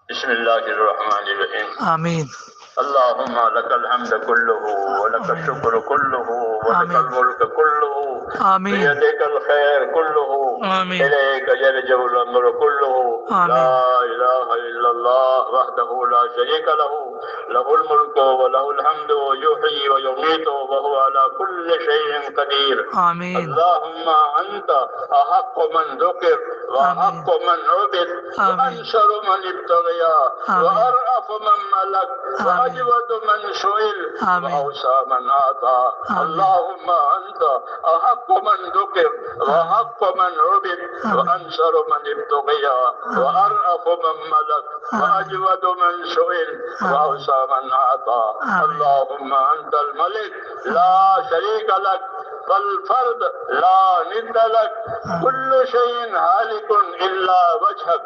بسم الله الرحمن الرحيم. آمين. اللهم لك الحمد كله ولك الشكر كله ولك الملك كله آمين. بيدك الخير كله آمين. إليك يرجع الأمر كله. آمين. لا إله إلا الله وحده لا شريك له، له الملك وله الحمد يحيي ويميت وهو على كل شيء قدير. آمين. اللهم أنت أحق من ذكر وأحق من عبد وأنشر من ابتغي وأرأف من ملك وأجود من سئل وأوسع من أعطى. اللهم أنت أحق من ذكر وأحق من عبد وأنشر من ابتغي وأرأف من ملك وأجود من سئل وأوسع من أعطى. اللهم أنت الملك لا شريك لك والفرد لا ند لك، كل شيء هالك إلا وجهك،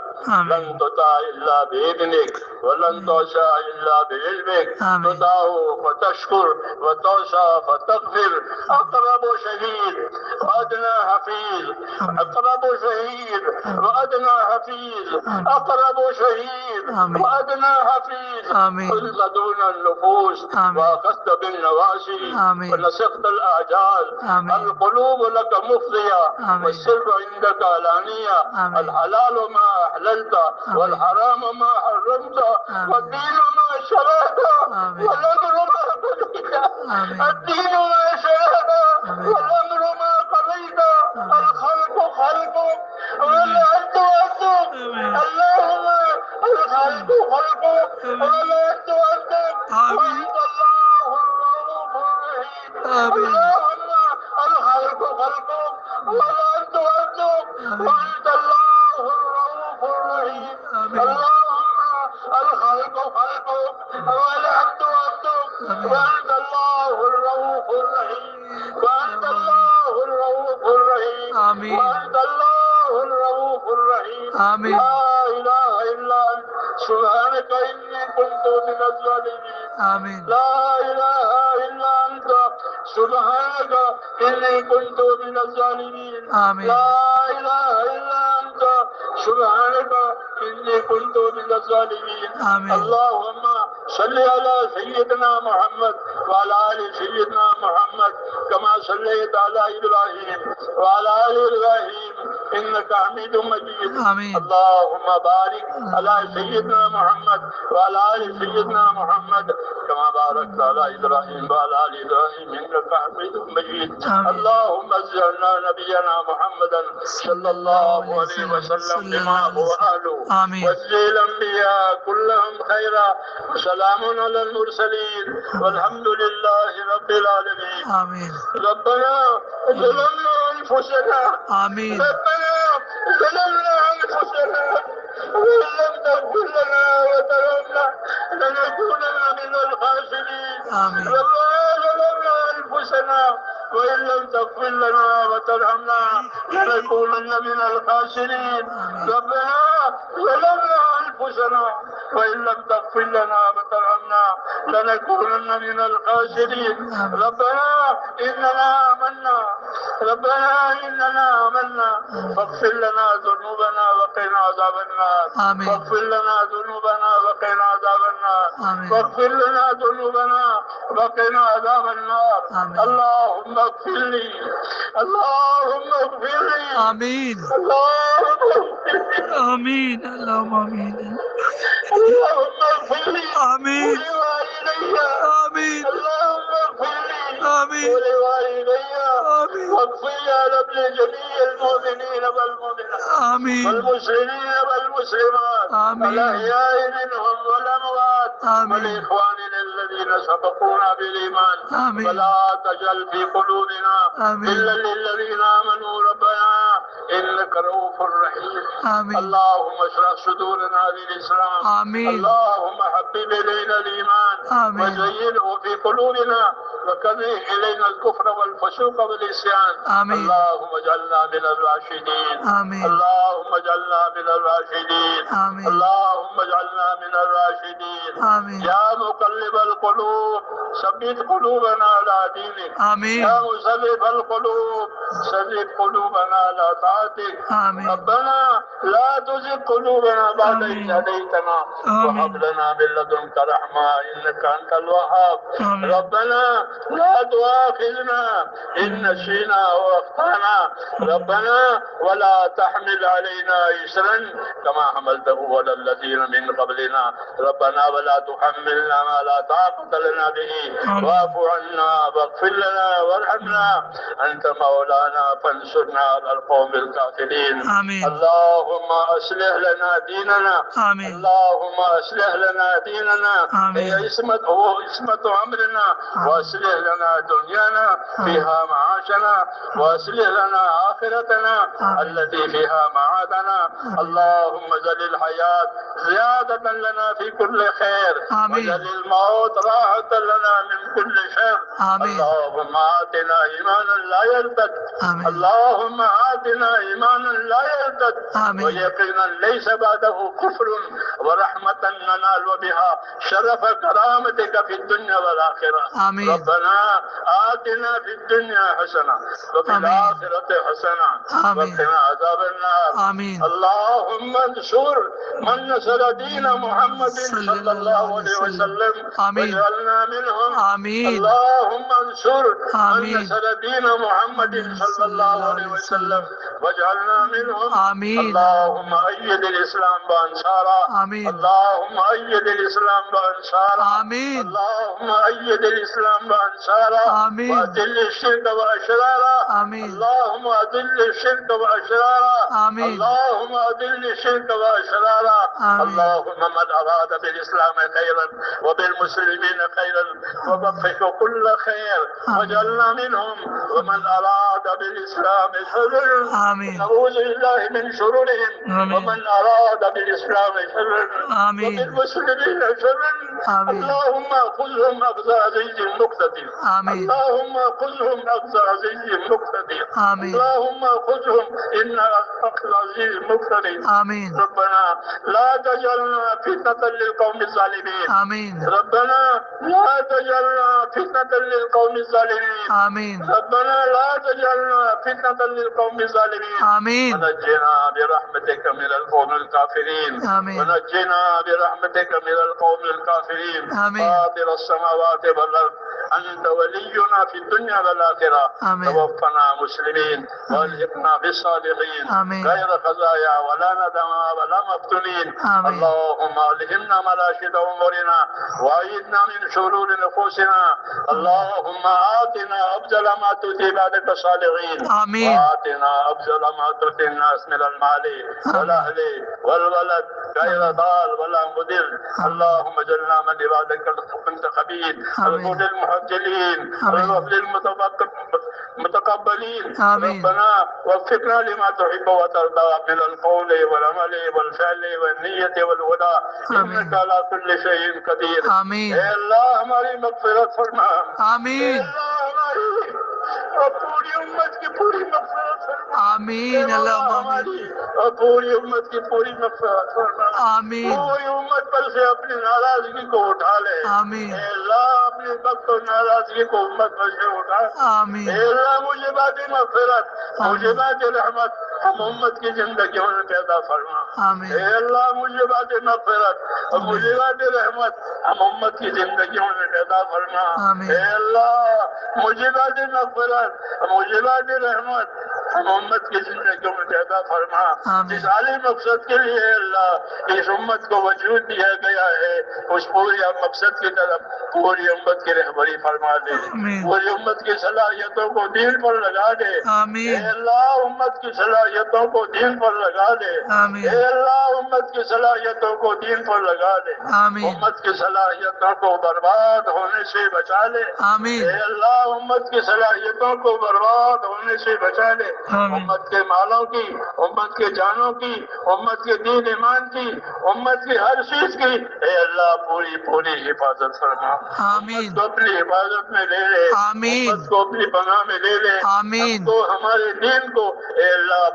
لن تطاع إلا بإذنك ولن تعصى إلا بعلمك، تطاع فتشكر وتعصى فتغفر. أقرب شهيد وأدنى حفيظ، أقرب شهيد وأدنى حفيظ، أقرب شهيد وأدنى حفيظ. خذت دون النفوس وأخذت بالنواسي ونسخت الأعجال. القلوب لك مفضية والسر عندك علانية. الحلال ما أحللت والحرام ما حرمت والدين ما شرعت والأمر ما قضيت. الدين ما شرعت والأمر ما قضيت. الخلق خلقك والعبد عبدك. اللهم الخلق خلقك والعبد عبدك وأنت الله الرؤوف الرحيم. اللهم الخلق خلقك والعبد عبدك وأنت الله الرؤوف الرحيم. اللهم الخلق خلقك والعبد عبدك وأنت الله الرؤوف الرحيم. وأنت الله الرؤوف الرحيم. وأنت الله الرؤوف الرحيم. لا إله إلا أنت سبحانك إني كنت من الظالمين. لا إله إلا أنت سبحانك إني كنت من الظالمين. لا إله إلا أنت سبحانك إني كنت من الظالمين. اللهم صل على سيدنا محمد وعلى آل سيدنا محمد كما صليت على إبراهيم وعلى آل إبراهيم إنك حميد مجيد. اللهم بارك على سيدنا محمد وعلى آل سيدنا محمد كما باركت على إبراهيم وعلى آل إبراهيم إنك حميد مجيد. اللهم اجعلنا نبينا محمدا صلى الله عليه وسلم بما هو أهله واجزي الأنبياء كلهم خيرا وسلام على المرسلين والحمد لله رب العالمين. ربنا ظلمنا أنفسنا. ربنا ظلمنا أنفسنا وإن لم تغفر لنا وترحمنا لنكونن من الخاسرين. ربنا ظلمنا أنفسنا وإن لم تغفر لنا وترحمنا لنكونن من الخاسرين. ربنا ظلمنا أنفسنا وإن لم تغفر لنا وترحمنا لنكونن من الخاسرين. ربنا إننا آمنا فاغفر لنا ذنوبنا وقنا عذاب النار. فاغفر لنا ذنوبنا وقنا عذاب النار. فاغفر لنا ذنوبنا وقنا عذاب النار. اللهم اغفر لي. اللهم اغفر لي. اللهم اغفر لي. اللهم آمين. اللهم اغفر لي. ولوالدي. اللهم اغفر لي ولوالدي. واغفر يا رب لجميع المؤمنين والمؤمنات والمسلمين والمسلمات الأحياء منهم والأموات والإخواننا الذين سبقونا بالإيمان. ولا تجعل في قلوبنا إلا للذين آمنوا ربنا إنك رؤوف رحيم. اللهم اشرح صدورنا للإسلام. اللهم حبب إلينا الإيمان وزينه في قلوبنا وكره إلينا الكفر والفسوق والعصيان. اللهم اجعلنا من الراشدين. اللهم اجعلنا من الراشدين. اللهم اجعلنا من الراشدين. يا مقلب القلوب ثبت قلوبنا على دينك. يا مصرف القلوب ثبت قلوبنا على طاعتك. طاعتك. آمين. ربنا لا تزغ قلوبنا بعد إذ آمين. هديتنا آمين. وهب لنا من لدنك رحمة إنك أنت الوهاب. آمين. ربنا لا تؤاخذنا إن نسينا وأخطأنا. ربنا ولا تحمل علينا إصرا كما حملته على الذين من قبلنا. ربنا ولا تحملنا ما لا طاقة لنا به واعف عنا واغفر لنا وارحمنا أنت مولانا فانصرنا على القوم الكافرين. آمين. اللهم أصلح لنا ديننا. آمين. اللهم أصلح لنا ديننا آمين. هي عصمة أمرنا وأصلح لنا دنيانا فيها معاشنا وأصلح لنا آخرتنا التي فيها معادنا. اللهم اجعل الحياة زيادة لنا في كل خير آمين. واجعل الموت راحة لنا من كل شر. آمين. اللهم آتنا إيمانا لا يرتد. آمين. اللهم آتنا إيمانا لا يرتد آمين. ويقينا ليس بعده كفر ورحمة ننال بها شرف كرامتك في الدنيا والآخرة. آمين. ربنا آتنا في الدنيا حسنة وفي الآخرة حسنة آمين. وقنا عذاب النار. آمين. اللهم انصر من نصر دين محمد صلى الله عليه وسلم آمين. واجعلنا منهم. آمين. اللهم انصر من آمين. نصر دين محمد صلى الله عليه وسلم واجعلنا منهم. آمين. اللهم أيد الإسلام بأنصاره. آمين. اللهم أيد الإسلام بأنصاره. آمين. اللهم أيد الإسلام بأنصاره آمين. وأذل الشرك وأشراره. آمين. اللهم أذل الشرك وأشراره. آمين. اللهم أذل الشرك وأشراره. آمين. اللهم من أراد بالإسلام خيرا وبالمسلمين خيرا ووفق كل خير واجعلنا منهم. ومن أراد بالإسلام شرا آمين. نعوذ بالله من شرورهم. آمين. ومن أراد بالإسلام شرا آمين. وبالمسلمين شرا آمين. اللهم خذهم أخذ عزيز مقتدر. آمين. اللهم خذهم أخذ عزيز مقتدر. آمين. اللهم خذهم إن أخذ عزيز مقتدر. آمين. ربنا لا تجعلنا فتنة للقوم الظالمين. آمين. ربنا لا تجعلنا فتنة للقوم الظالمين. آمين. ربنا لا تجعلنا فتنة للقوم الظالمين. آمين. ونجنا برحمتك من القوم الكافرين. آمين. ونجنا برحمتك من القوم الكافرين. آمين. فاطر السماوات والأرض أنت ولينا في الدنيا والآخرة. آمين. توفنا مسلمين والحقنا بالصالحين آمين. غير خزايا ولا ندما ولا مفتونين. آمين. اللهم ألهمنا ملاشد أمورنا وأيدنا من شرور نفوسنا. اللهم آتنا أفضل ما تؤتي عبادك الصالحين. آمين. وآتنا أفضل ما تؤتي الناس من المال والأهل والولد غير ضال ولا مضل. اللهم اجعلنا من عبادك المنتخبين الهدى المحجلين الوفد المتقبلين. آمين. ربنا وفقنا لما تحب وترضى من القول والعمل والفعل والنية والهدى إنك على كل شيء قدير. آمين. اے اللہ ہماری مغفرت فرما. آمین. اے اللہ ہماری اور پوری امت کی پوری مغفرت فرما. آمین. اللہم آمین. اور پوری امت کی پوری مغفرت فرما. آمین. پوری امت پر سے اپنی ناراضگی کو اٹھا لے. آمین. اے اللہ اپنی وقت اور ناراضگی کو امت پر سے اٹھا. آمین. اے اللہ مجھے بات مغفرت مجھے بات رحمت ہم امت کی زندگیوں میں پیدا فرما. آمین. اے اللہ مجھے بات مغفرت اور مجھے بات رحمت ہم امت کی زندگیوں میں پیدا فرما. آمین. اے اللہ مجھے بات مغفرت مجھے بات رحمت ہم امت کی زندگیوں میں پیدا فرما. جس عالی مقصد کے لیے اللہ اس امت کو وجود دیا گیا ہے اس پوری مقصد کی طرف پوری امت کی رہبری فرما دے. پوری امت کی صلاحیتوں کو دین پر لگا دے. آمین. اے اللہ امت کی صلاحیتوں کو دین پر لگا دے. آمین. اے اللہ امت کی صلاحیتوں کو دین پر لگا دے. آمین. امت کی صلاحیتوں کو برباد ہونے سے بچا لے. آمین. اے اللہ امت کی صلاحیتوں کو برباد ہونے سے بچا لے. آمین. امت کے مالوں کی امت کے جانوں کی امت کے دین ایمان کی امت کی ہر چیز کی اے اللہ پوری پوری حفاظت فرما. آمین. امت کو اپنی حفاظت میں لے لے. آمین. امت کو اپنی پناہ میں لے لے. آمین. ہم کو ہمارے دین کو اے اللہ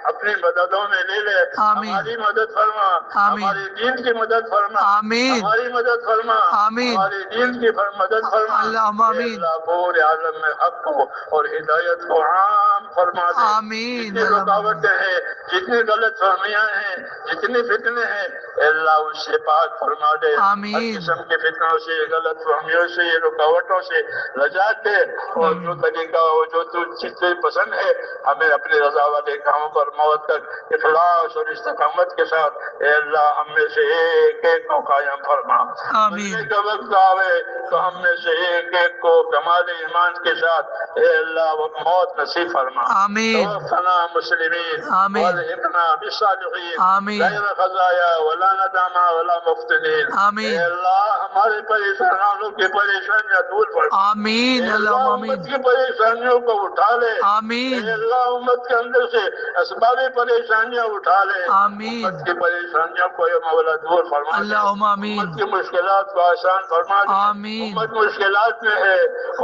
اپنی مددوں میں لے لے، آمین، ہماری مدد فرما، آمین، ہماری دین کی مدد فرما، آمین، ہماری مدد فرما، آمین، ہماری دین کی مدد فرما، اللہم اے آمین، اللہ پورے عالم میں حق کو اور ہدایت کو عام فرما دے، آمین، جتنی اللہم رکاوٹیں ہیں، جتنی غلط فہمیاں ہیں، جتنی فتنے ہیں، اے اللہ اس سے پاک فرما دے، ہر آمین، قسم کے فتنوں سے، غلط فہمیوں سے، رکاوٹوں سے نجات دے، اور جو طریقہ اور جو چیز پسند ہے ہمیں اپنی رضا والے کاموں پر موت تک اخلاص اور استقامت کے ساتھ اے اللہ ہم میں سے ایک ایک کو قائم فرما، آمین، مرنے کا وقت آوے تو ہم میں سے ایک ایک کو کمال ایمان کے ساتھ اے اللہ وہ موت نصیب فرما، آمین، توفنا مسلمین آمین، والحقنا بالصالحین آمین، غیر خزایا ولا ندامہ ولا مفتنین، آمین، اے اللہ ہمارے پریشانوں کی پریشانیاں دور فرما، آمین، اے اللہم اللہ آمین، امت کی پریشانیوں کو اٹھا لے، آمین، اے اللہ امت کے اندر سے اسباب پریشانیاں اٹھا لے، آمین، امت کی پریشانیوں کو اے مولا دور فرما دے، اللہم آمین، امت کی مشکلات کو آسان فرما دے، آمین، امت مشکلات میں ہے،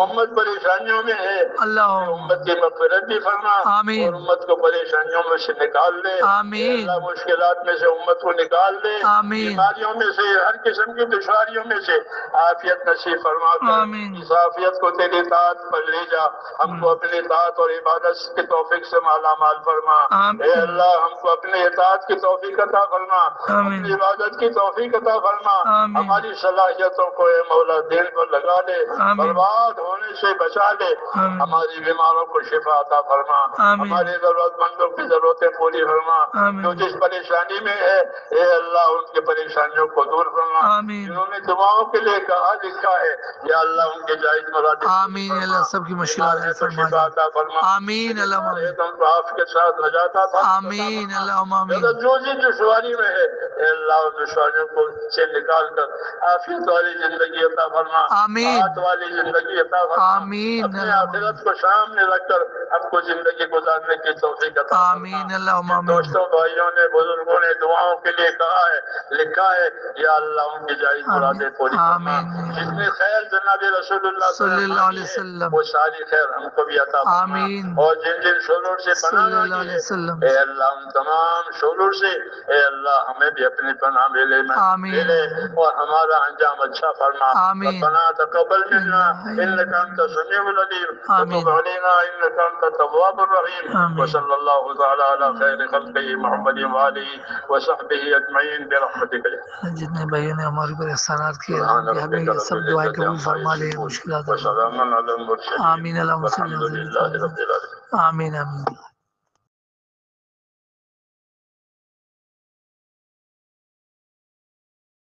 امت پریشانیوں میں ہے، اللہم امت کی مغفرت بھی فرما آمین، اور امت کو پریشانیوں میں سے نکال دے، اے آمین، اللہ مشکلات میں سے امت کو نکال دے، آمین، بیماریوں میں سے، ہر قسم کی دشواریوں میں سے عافیت نصیب فرما کر آمین، اس عافیت کو تیری اطاعت پر لے جا، ہم کو اپنی اطاعت اور عبادت کی توفیق سے مالا مال فرما، آمین، اے اللہ ہم کو اپنے اطاعت کی توفیق عطا فرما، آمین، اپنی عبادت کی توفیق عطا فرما، آمین، ہماری صلاحیتوں کو اے مولا دین کو لگا دے، آمین، برباد ہونے سے بچا دے، آمین، ہماری بیماروں کو شفا عطا فرما، آمین، ہمارے ضرورت مندوں کی ضرورتیں پوری فرما، آمین، جو جس پریشانی میں ہے اے اللہ ان کی پریشانیوں کو دور فرما، آمین، جنہوں نے دعاؤں کے لیے کہا لکھا ہے یا اللہ ان کے جائز مراد آمین، اللہ سب کی مشکلات حل فرما دے، شفا عطا فرما، آمین، اللہم آمین، ان کو آپ کے ساتھ نجات عطا آمین، اللہم آمین، جو جی دشواری میں ہے اے اللہ ان دشواریوں کو سے نکال کر عافیت والی زندگی عطا فرما، آمین، راحت والی زندگی عطا فرما، آمین، اپنے اللہم آخرت کو سامنے رکھ کر ہم کو زندگی گزارنے کی توفیق عطا فرما، آمین، اللہم جن آمین، دوستوں بھائیوں نے بزرگوں نے دعاؤں کے لیے کہا ہے لکھا ہے یا اللہ ان کی جائز مرادیں پوری فرما، آمین، جتنی خیر جناب رسول اللہ صلی اللہ علیہ ہے وسلم، وہ ساری خیر ہم کو بھی عطا فرما، آمین، اور جن جن شرور سے پناہ صلی اللہ مانگی علیہ ہے وسلم، اے اللہ ان تمام شرور سے اے اللہ ہمیں بھی اپنی پناہ میں لے آمین، لے اور ہمارا انجام اچھا فرما، آمین، ربنا تقبل منا انك انت السميع العليم آمین، وتب علينا انك انت التواب الرحيم، آمین، وصلى الله تعالى على خير خلقه محمد وآله وصحبه اجمعين برحمتك يا جتنے بھائیوں نے ہمارے اوپر احسانات کیے سبحان ہمیں ربك یہ رب سب دعائیں العزة قبول عما فرما لے، يصفون مشکلات وسلام على المرسلين آمین، اللہم صلی والحمد اللہ لله علیہ رب العالمين. وسلم، آمین، آمین۔